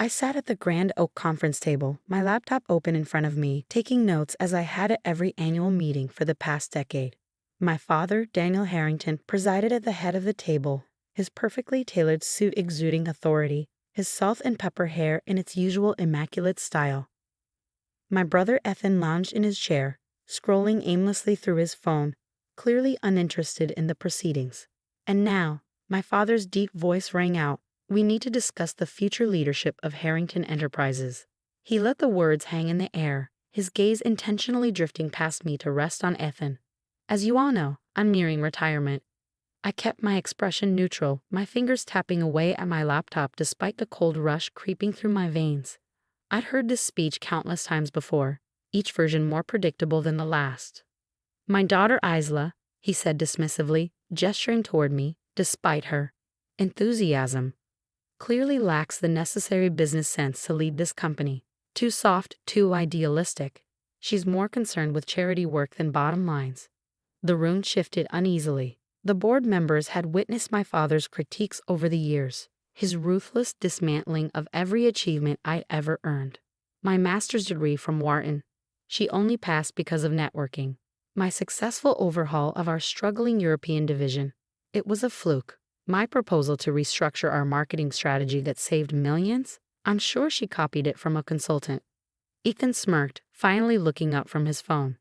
I sat at the Grand Oak conference table, my laptop open in front of me, taking notes as I had at every annual meeting for the past decade. My father, Daniel Harrington, presided at the head of the table, his perfectly tailored suit exuding authority, his salt and pepper hair in its usual immaculate style. My brother Ethan lounged in his chair, scrolling aimlessly through his phone, clearly uninterested in the proceedings. And now, my father's deep voice rang out, "We need to discuss the future leadership of Harrington Enterprises." He let the words hang in the air, his gaze intentionally drifting past me to rest on Ethan. "As you all know, I'm nearing retirement." I kept my expression neutral, my fingers tapping away at my laptop despite the cold rush creeping through my veins. I'd heard this speech countless times before, each version more predictable than the last. "My daughter Isla," he said dismissively, gesturing toward me, despite her enthusiasm, "clearly lacks the necessary business sense to lead this company. Too soft, too idealistic. She's more concerned with charity work than bottom lines." The room shifted uneasily. The board members had witnessed my father's critiques over the years, his ruthless dismantling of every achievement I'd ever earned. My master's degree from Wharton. She only passed because of networking. My successful overhaul of our struggling European division. It was a fluke. My proposal to restructure our marketing strategy that saved millions? I'm sure she copied it from a consultant. Ethan smirked, finally looking up from his phone.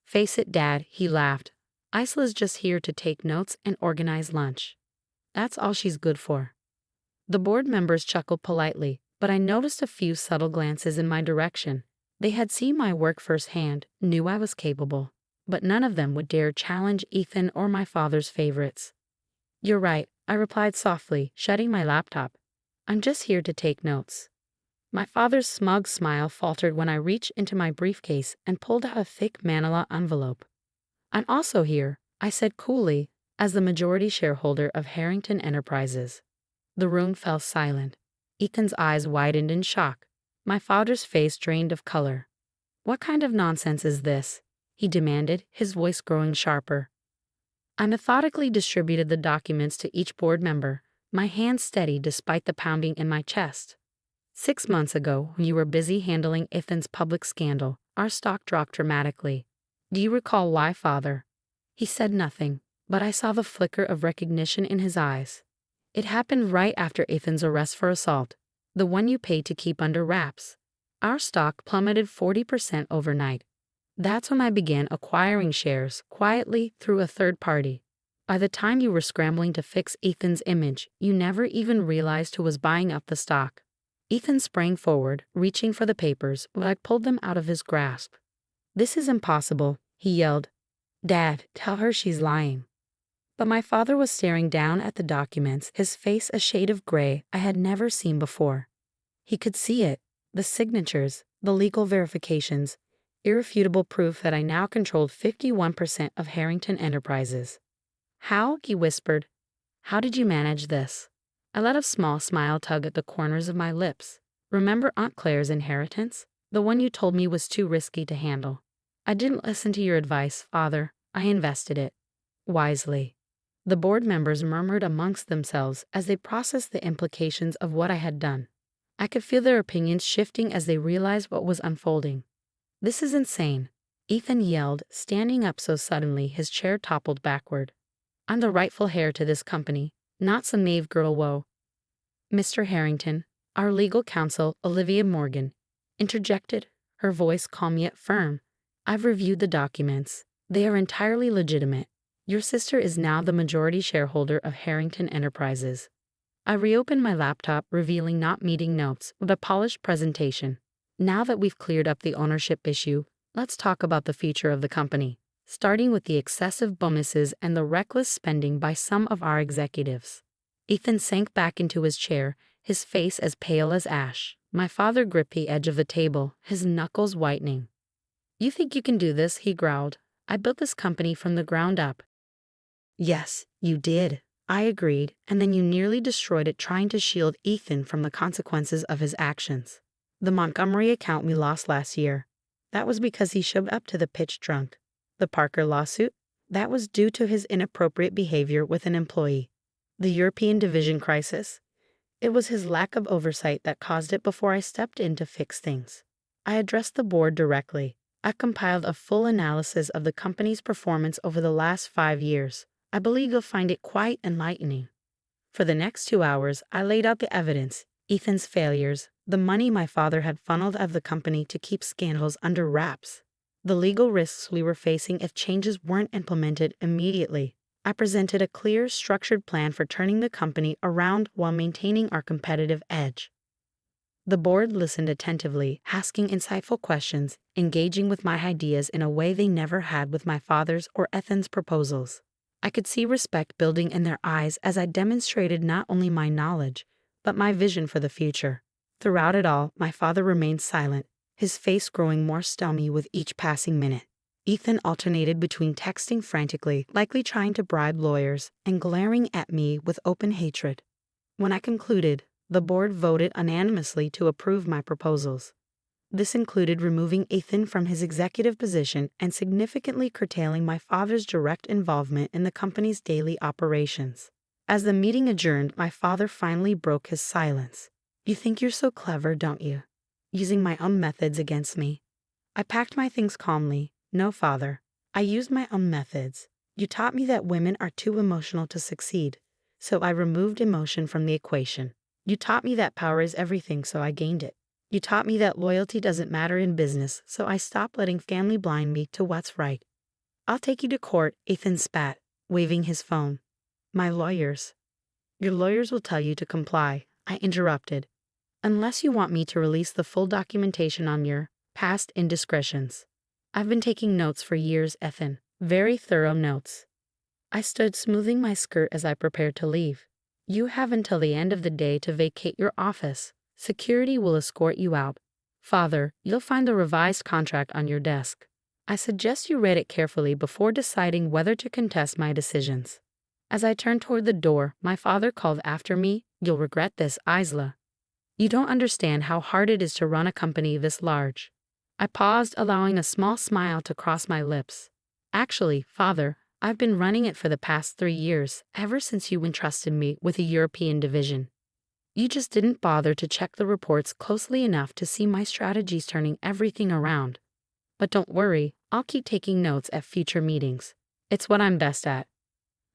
"Face it, Dad," he laughed. "Isla's just here to take notes and organize lunch. That's all she's good for." The board members chuckled politely, but I noticed a few subtle glances in my direction. They had seen my work firsthand, knew I was capable, but none of them would dare challenge Ethan or my father's favorites. "You're right," I replied softly, shutting my laptop. "I'm just here to take notes." My father's smug smile faltered when I reached into my briefcase and pulled out a thick manila envelope. "I'm also here," I said coolly, "as the majority shareholder of Harrington Enterprises." The room fell silent. Ethan's eyes widened in shock. My father's face drained of color. "What kind of nonsense is this?" he demanded, his voice growing sharper. I methodically distributed the documents to each board member, my hands steady despite the pounding in my chest. "6 months ago, when you were busy handling Ethan's public scandal, our stock dropped dramatically. Do you recall why, Father?" He said nothing, but I saw the flicker of recognition in his eyes. "It happened right after Ethan's arrest for assault, the one you paid to keep under wraps. Our stock plummeted 40% overnight. That's when I began acquiring shares quietly through a third party. By the time you were scrambling to fix Ethan's image, you never even realized who was buying up the stock." Ethan sprang forward, reaching for the papers, but I pulled them out of his grasp. "This is impossible," he yelled. "Dad, tell her she's lying." But my father was staring down at the documents, his face a shade of gray I had never seen before. He could see it, the signatures, the legal verifications, irrefutable proof that I now controlled 51% of Harrington Enterprises. "How?" he whispered. "How did you manage this?" I let a small smile tug at the corners of my lips. "Remember Aunt Claire's inheritance? The one you told me was too risky to handle. I didn't listen to your advice, Father. I invested it. Wisely." The board members murmured amongst themselves as they processed the implications of what I had done. I could feel their opinions shifting as they realized what was unfolding. "This is insane," Ethan yelled, standing up so suddenly his chair toppled backward. "I'm the rightful heir to this company, not some naive girl woe." "Mr. Harrington," our legal counsel, Olivia Morgan, interjected, her voice calm yet firm. "I've reviewed the documents. They are entirely legitimate. Your sister is now the majority shareholder of Harrington Enterprises." I reopened my laptop, revealing not meeting notes, but a polished presentation. "Now that we've cleared up the ownership issue, let's talk about the future of the company, starting with the excessive bonuses and the reckless spending by some of our executives." Ethan sank back into his chair, his face as pale as ash. My father gripped the edge of the table, his knuckles whitening. "You think you can do this?" he growled. "I built this company from the ground up." "Yes, you did," I agreed, "and then you nearly destroyed it trying to shield Ethan from the consequences of his actions. The Montgomery account we lost last year, that was because he showed up to the pitch drunk. The Parker lawsuit, that was due to his inappropriate behavior with an employee. The European division crisis, It was his lack of oversight that caused it before I stepped in to fix things. I addressed the board directly. I compiled a full analysis of the company's performance over the last 5 years. I believe you'll find it quite enlightening. For the next 2 hours, I laid out the evidence, Ethan's failures, the money my father had funneled out of the company to keep scandals under wraps, the legal risks we were facing if changes weren't implemented immediately. I presented a clear, structured plan for turning the company around while maintaining our competitive edge. The board listened attentively, asking insightful questions, engaging with my ideas in a way they never had with my father's or Ethan's proposals. I could see respect building in their eyes as I demonstrated not only my knowledge, but my vision for the future. Throughout it all, my father remained silent, his face growing more stony with each passing minute. Ethan alternated between texting frantically, likely trying to bribe lawyers, and glaring at me with open hatred. When I concluded, the board voted unanimously to approve my proposals. This included removing Ethan from his executive position and significantly curtailing my father's direct involvement in the company's daily operations. As the meeting adjourned, my father finally broke his silence. "You think you're so clever, don't you? Using my own methods against me." I packed my things calmly. "No, father. I used my own methods. You taught me that women are too emotional to succeed, so I removed emotion from the equation. You taught me that power is everything, so I gained it. You taught me that loyalty doesn't matter in business, so I stopped letting family blind me to what's right." "I'll take you to court," Ethan spat, waving his phone. "My lawyers." "Your lawyers will tell you to comply," I interrupted. "Unless you want me to release the full documentation on your past indiscretions." "I've been taking notes for years, Ethan. Very thorough notes." I stood smoothing my skirt as I prepared to leave. "You have until the end of the day to vacate your office. Security will escort you out. Father, you'll find the revised contract on your desk. I suggest you read it carefully before deciding whether to contest my decisions." As I turned toward the door, my father called after me, "You'll regret this, Isla. You don't understand how hard it is to run a company this large." I paused, allowing a small smile to cross my lips. "Actually, father, I've been running it for the past 3 years, ever since you entrusted me with a European division. You just didn't bother to check the reports closely enough to see my strategies turning everything around. But don't worry, I'll keep taking notes at future meetings. It's what I'm best at."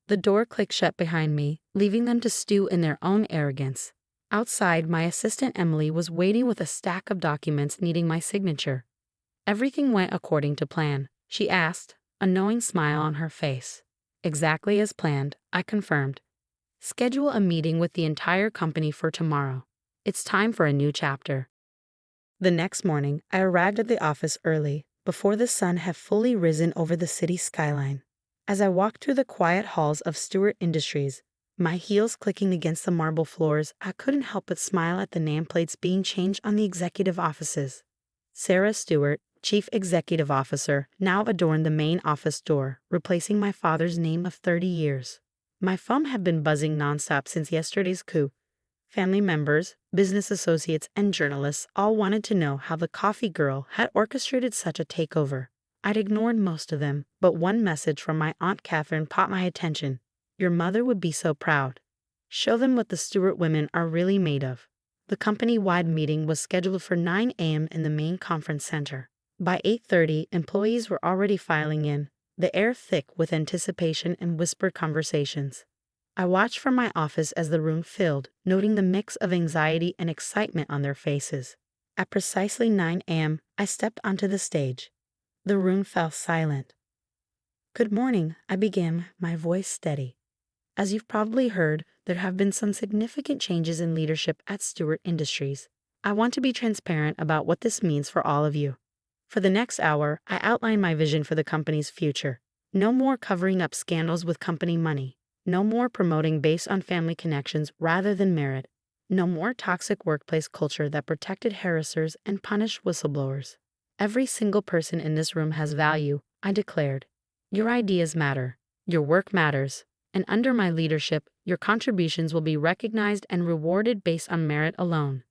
The door clicked shut behind me, leaving them to stew in their own arrogance. Outside, my assistant Emily was waiting with a stack of documents needing my signature. "Everything went according to plan?" she asked, a knowing smile on her face. "Exactly as planned," I confirmed. "Schedule a meeting with the entire company for tomorrow. It's time for a new chapter." The next morning, I arrived at the office early, before the sun had fully risen over the city skyline. As I walked through the quiet halls of Stewart Industries, my heels clicking against the marble floors, I couldn't help but smile at the nameplates being changed on the executive offices. Sarah Stewart, Chief Executive Officer, now adorned the main office door, replacing my father's name of 30 years. My phone had been buzzing nonstop since yesterday's coup. Family members, business associates, and journalists all wanted to know how the coffee girl had orchestrated such a takeover. I'd ignored most of them, but one message from my Aunt Catherine caught my attention. "Your mother would be so proud. Show them what the Stewart women are really made of." The company-wide meeting was scheduled for 9 a.m. in the main conference center. By 8:30, employees were already filing in, the air thick with anticipation and whispered conversations. I watched from my office as the room filled, noting the mix of anxiety and excitement on their faces. At precisely 9 a.m., I stepped onto the stage. The room fell silent. "Good morning," I began, my voice steady. "As you've probably heard, there have been some significant changes in leadership at Stewart Industries. I want to be transparent about what this means for all of you." For the next hour, I outlined my vision for the company's future. No more covering up scandals with company money. No more promoting based on family connections rather than merit. No more toxic workplace culture that protected harassers and punished whistleblowers. "Every single person in this room has value," I declared. "Your ideas matter. Your work matters. And under my leadership, your contributions will be recognized and rewarded based on merit alone."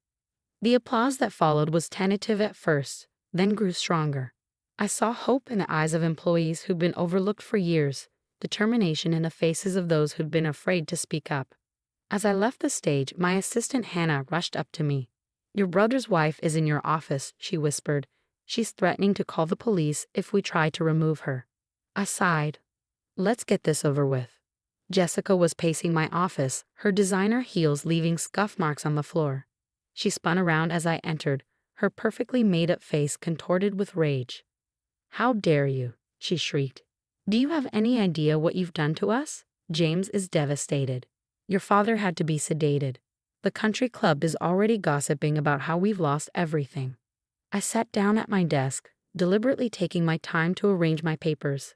The applause that followed was tentative at first, then grew stronger. I saw hope in the eyes of employees who'd been overlooked for years, determination in the faces of those who'd been afraid to speak up. As I left the stage, my assistant Hannah rushed up to me. "Your brother's wife is in your office," she whispered. "She's threatening to call the police if we try to remove her." I sighed. Let's get this over with. Jessica was pacing my office, her designer heels leaving scuff marks on the floor. She spun around as I entered, her perfectly made-up face contorted with rage. "How dare you?" she shrieked. "Do you have any idea what you've done to us? James is devastated. Your father had to be sedated. The country club is already gossiping about how we've lost everything." I sat down at my desk, deliberately taking my time to arrange my papers.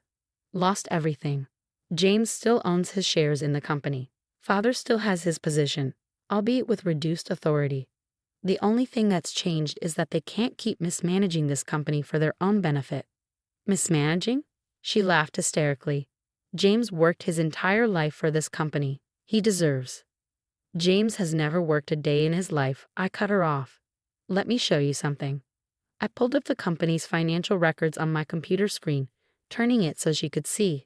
Lost everything. James still owns his shares in the company. Father still has his position, albeit with reduced authority. The only thing that's changed is that they can't keep mismanaging this company for their own benefit. Mismanaging? She laughed hysterically. James worked his entire life for this company. He deserves. James has never worked a day in his life. I cut her off. "Let me show you something." I pulled up the company's financial records on my computer screen, turning it so she could see.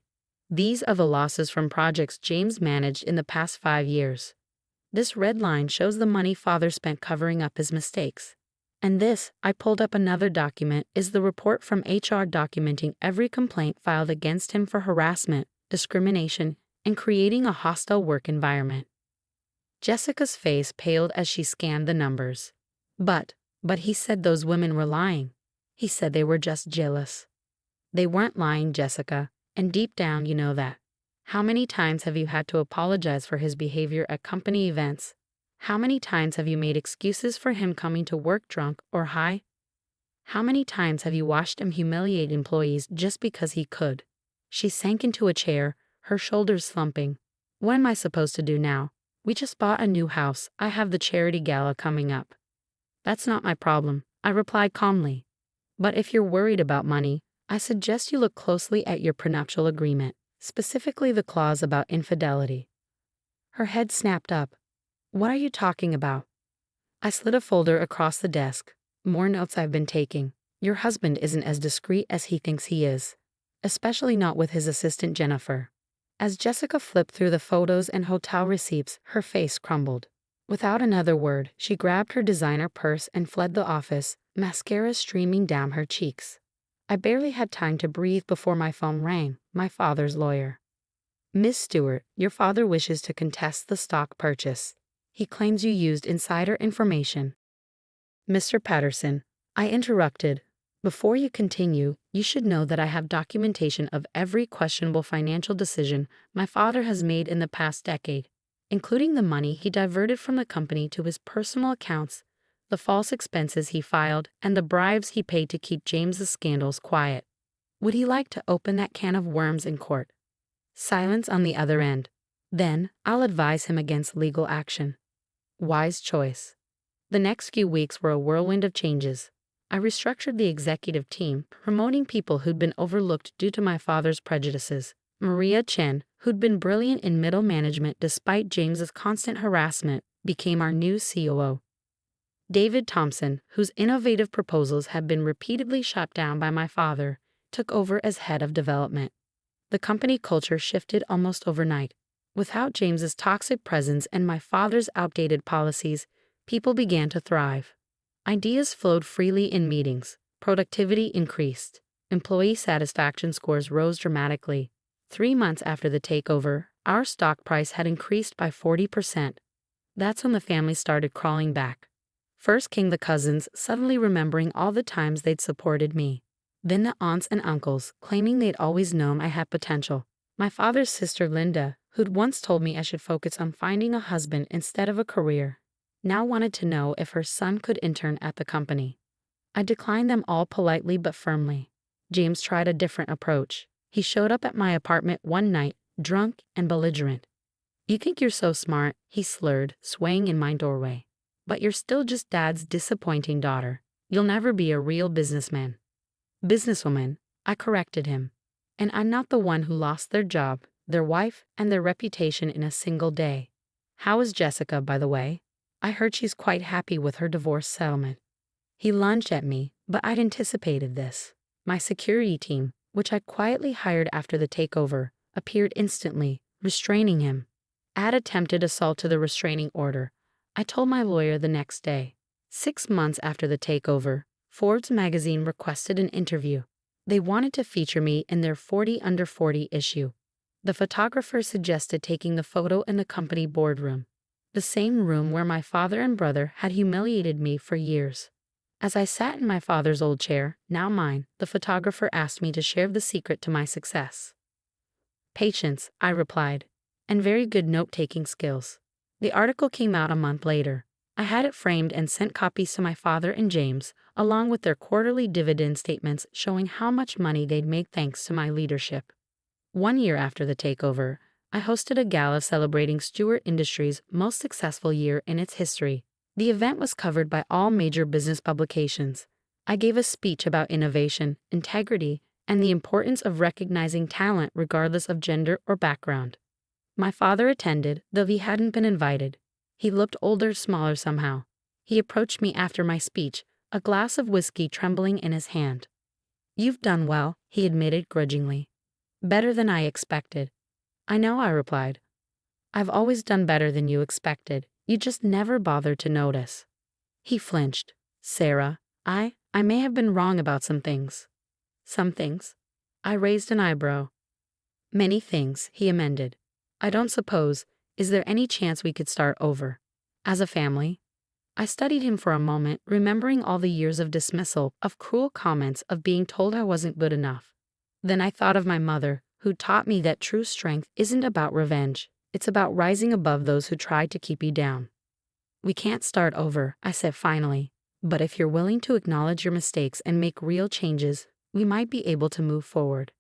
These are the losses from projects James managed in the past 5 years. This red line shows the money father spent covering up his mistakes. And this, I pulled up another document, is the report from HR documenting every complaint filed against him for harassment, discrimination, and creating a hostile work environment. Jessica's face paled as she scanned the numbers. But he said those women were lying. He said they were just jealous. They weren't lying, Jessica, and deep down you know that. How many times have you had to apologize for his behavior at company events? How many times have you made excuses for him coming to work drunk or high? How many times have you watched him humiliate employees just because he could? She sank into a chair, her shoulders slumping. What am I supposed to do now? We just bought a new house. I have the charity gala coming up. That's not my problem, I replied calmly. But if you're worried about money, I suggest you look closely at your prenuptial agreement, specifically the clause about infidelity. Her head snapped up. What are you talking about? I slid a folder across the desk. More notes I've been taking. Your husband isn't as discreet as he thinks he is, especially not with his assistant Jennifer. As Jessica flipped through the photos and hotel receipts, her face crumbled. Without another word, she grabbed her designer purse and fled the office, mascara streaming down her cheeks. I barely had time to breathe before my phone rang, my father's lawyer. "Miss Stewart, your father wishes to contest the stock purchase. He claims you used insider information." "Mr. Patterson," I interrupted, "before you continue, you should know that I have documentation of every questionable financial decision my father has made in the past decade, including the money he diverted from the company to his personal accounts, the false expenses he filed, and the bribes he paid to keep James's scandals quiet. Would he like to open that can of worms in court?" Silence on the other end. "Then I'll advise him against legal action." Wise choice. The next few weeks were a whirlwind of changes. I restructured the executive team, promoting people who'd been overlooked due to my father's prejudices. Maria Chen, who'd been brilliant in middle management despite James's constant harassment, became our new COO. David Thompson, whose innovative proposals had been repeatedly shot down by my father, took over as head of development. The company culture shifted almost overnight. Without James's toxic presence and my father's outdated policies, people began to thrive. Ideas flowed freely in meetings, productivity increased, employee satisfaction scores rose dramatically. 3 months after the takeover, our stock price had increased by 40%. That's when the family started crawling back. First came the cousins, suddenly remembering all the times they'd supported me. Then the aunts and uncles, claiming they'd always known I had potential. My father's sister Linda, who'd once told me I should focus on finding a husband instead of a career, now wanted to know if her son could intern at the company. I declined them all politely but firmly. James tried a different approach. He showed up at my apartment one night, drunk and belligerent. "You think you're so smart," he slurred, swaying in my doorway. "But you're still just Dad's disappointing daughter. You'll never be a real businessman." "Businesswoman," I corrected him. "And I'm not the one who lost their job, their wife, and their reputation in a single day. How is Jessica, by the way? I heard she's quite happy with her divorce settlement." He lunged at me, but I'd anticipated this. My security team, which I quietly hired after the takeover, appeared instantly, restraining him. add attempted assault to the restraining order. I told my lawyer the next day. 6 months after the takeover, Forbes magazine requested an interview. They wanted to feature me in their 40 Under 40 issue. The photographer suggested taking the photo in the company boardroom, the same room where my father and brother had humiliated me for years. As I sat in my father's old chair, now mine, the photographer asked me to share the secret to my success. Patience, I replied, and very good note-taking skills. The article came out a month later. I had it framed and sent copies to my father and James, along with their quarterly dividend statements showing how much money they'd made thanks to my leadership. 1 year after the takeover, I hosted a gala celebrating Stewart Industries' most successful year in its history. The event was covered by all major business publications. I gave a speech about innovation, integrity, and the importance of recognizing talent regardless of gender or background. My father attended, though he hadn't been invited. He looked older, smaller somehow. He approached me after my speech, a glass of whiskey trembling in his hand. "You've done well," he admitted grudgingly. "Better than I expected." "I know," I replied. "I've always done better than you expected. You just never bothered to notice." He flinched. "Sarah, I may have been wrong about some things." "Some things?" I raised an eyebrow. "Many things," he amended. "I don't suppose, is there any chance we could start over? As a family?" I studied him for a moment, remembering all the years of dismissal, of cruel comments, of being told I wasn't good enough. Then I thought of my mother, who taught me that true strength isn't about revenge. It's about rising above those who tried to keep you down. "We can't start over," I said finally. "But if you're willing to acknowledge your mistakes and make real changes, we might be able to move forward.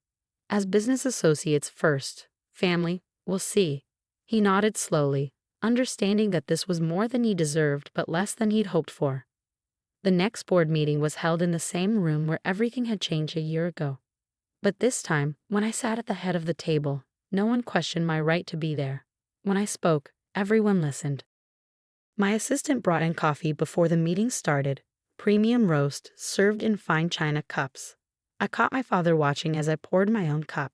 As business associates first, family, we'll see." He nodded slowly, understanding that this was more than he deserved but less than he'd hoped for. The next board meeting was held in the same room where everything had changed a year ago. But this time, when I sat at the head of the table, no one questioned my right to be there. When I spoke, everyone listened. My assistant brought in coffee before the meeting started, premium roast served in fine china cups. I caught my father watching as I poured my own cup.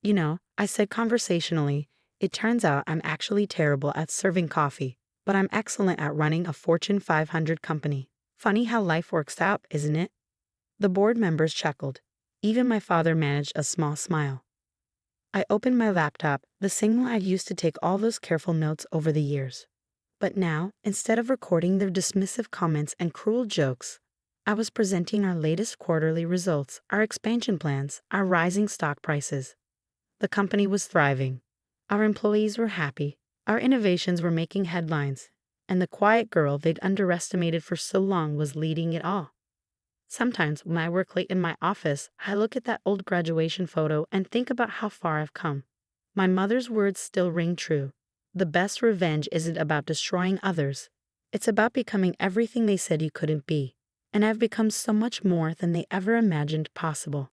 "You know," I said conversationally, "it turns out I'm actually terrible at serving coffee, but I'm excellent at running a Fortune 500 company. Funny how life works out, isn't it?" The board members chuckled. Even my father managed a small smile. I opened my laptop, the same one I'd used to take all those careful notes over the years. But now, instead of recording their dismissive comments and cruel jokes, I was presenting our latest quarterly results, our expansion plans, our rising stock prices. The company was thriving. Our employees were happy. Our innovations were making headlines. And the quiet girl they'd underestimated for so long was leading it all. Sometimes, when I work late in my office, I look at that old graduation photo and think about how far I've come. My mother's words still ring true. The best revenge isn't about destroying others. It's about becoming everything they said you couldn't be. And I've become so much more than they ever imagined possible.